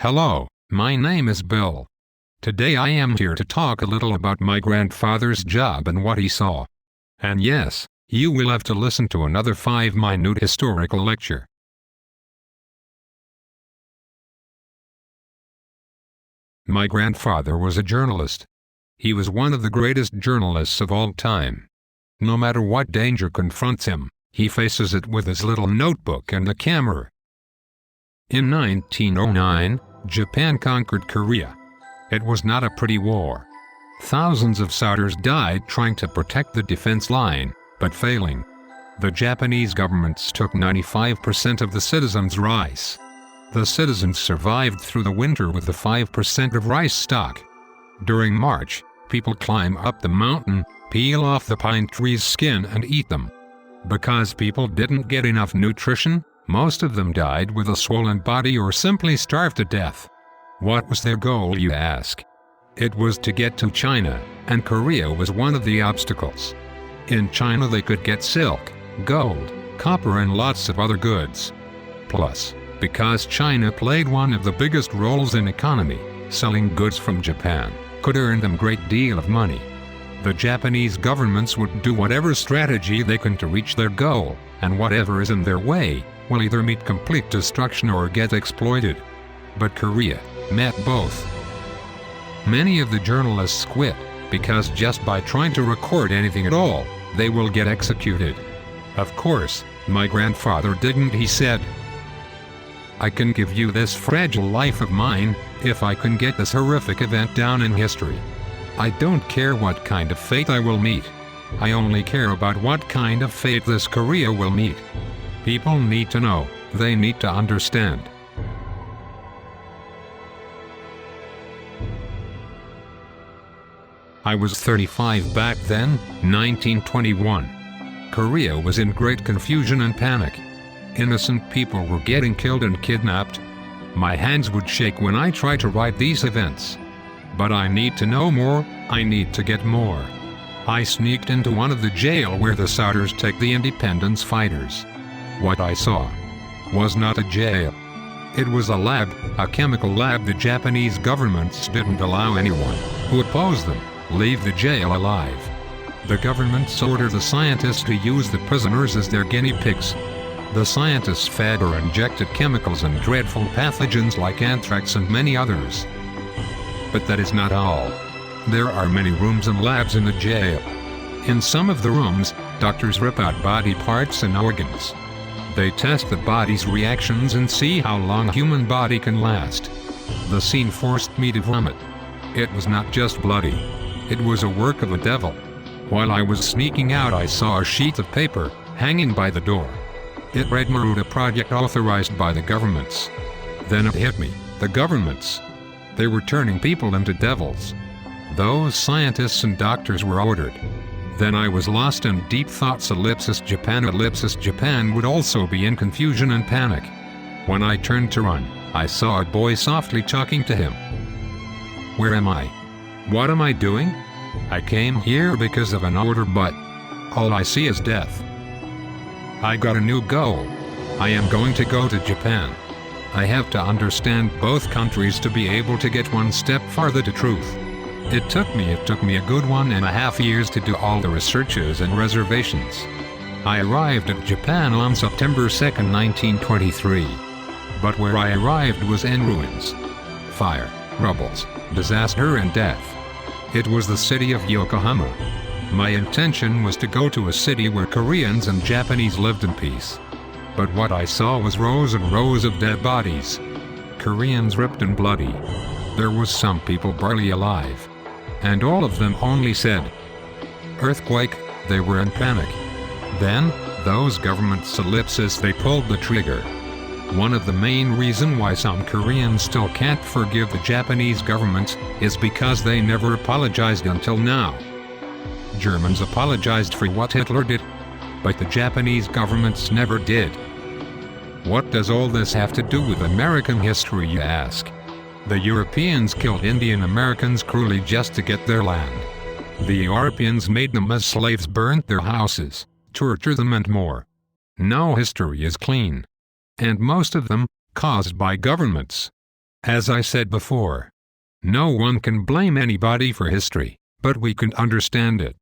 Hello, my name is Bill. Today I am here to talk a little about my grandfather's job and what he saw. And yes, you will have to listen to another 5-minute historical lecture. My grandfather was a journalist. He was one of the greatest journalists of all time. No matter what danger confronts him, he faces it with his little notebook and a camera. In 1909, Japan conquered Korea. It was not a pretty war. Thousands of soldiers died trying to protect the defense line, but failing. The Japanese government took 95% of the citizens' rice. The citizens survived through the winter with the 5% of rice stock. During March, people climb up the mountain, peel off the pine tree's skin and eat them. Because people didn't get enough nutrition, most of them died with a swollen body or simply starved to death. What was their goal, you ask? It was to get to China, and Korea was one of the obstacles. In China they could get silk, gold, copper and lots of other goods. Plus, because China played one of the biggest roles in economy, selling goods from Japan could earn them a great deal of money. The Japanese governments would do whatever strategy they can to reach their goal, and whatever is in their way will either meet complete destruction or get exploited. But Korea met both. Many of the journalists quit, because just by trying to record anything at all, they will get executed. Of course, my grandfather didn't. He said, "I can give you this fragile life of mine, if I can get this horrific event down in history. I don't care what kind of fate I will meet. I only care about what kind of fate this Korea will meet." People need to know, they need to understand. I was 35 back then, 1921. Korea was in great confusion and panic. Innocent people were getting killed and kidnapped. My hands would shake when I tried to write these events. But I need to know more, I need to get more. I sneaked into one of the jail where the soldiers take the independence fighters. What I saw was not a jail. It was a lab, a chemical lab. The Japanese governments didn't allow anyone who opposed them leave the jail alive. The governments ordered the scientists to use the prisoners as their guinea pigs. The scientists fed or injected chemicals and dreadful pathogens like anthrax and many others. But that is not all. There are many rooms and labs in the jail. In some of the rooms, doctors rip out body parts and organs. They test the body's reactions and see how long a human body can last. The scene forced me to vomit. It was not just bloody. It was a work of the devil. While I was sneaking out, I saw a sheet of paper hanging by the door. It read Maruta Project authorized by the governments. Then it hit me, the governments. They were turning people into devils. Those scientists and doctors were ordered. Then I was lost in deep thoughts. Japan would also be in confusion and panic. When I turned to run, I saw a boy softly talking to him. Where am I? What am I doing? I came here because of an order, but all I see is death. I got a new goal. I am going to go to Japan. I have to understand both countries to be able to get one step farther to truth. It took me a good 1.5 years to do all the researches and reservations. I arrived at Japan on September 2nd, 1923. But where I arrived was in ruins. Fire, rubbles, disaster and death. It was the city of Yokohama. My intention was to go to a city where Koreans and Japanese lived in peace. But what I saw was rows and rows of dead bodies. Koreans ripped and bloody. There was some people barely alive. And all of them only said, "Earthquake." They were in panic. Then, those governments they pulled the trigger. One of the main reasons why some Koreans still can't forgive the Japanese government is because they never apologized until now. Germans apologized for what Hitler did, but the Japanese governments never did. What does all this have to do with American history, you ask? The Europeans killed Indian Americans cruelly just to get their land. The Europeans made them as slaves, burnt their houses, tortured them and more. No history is clean. And most of them, caused by governments. As I said before, no one can blame anybody for history, but we can understand it.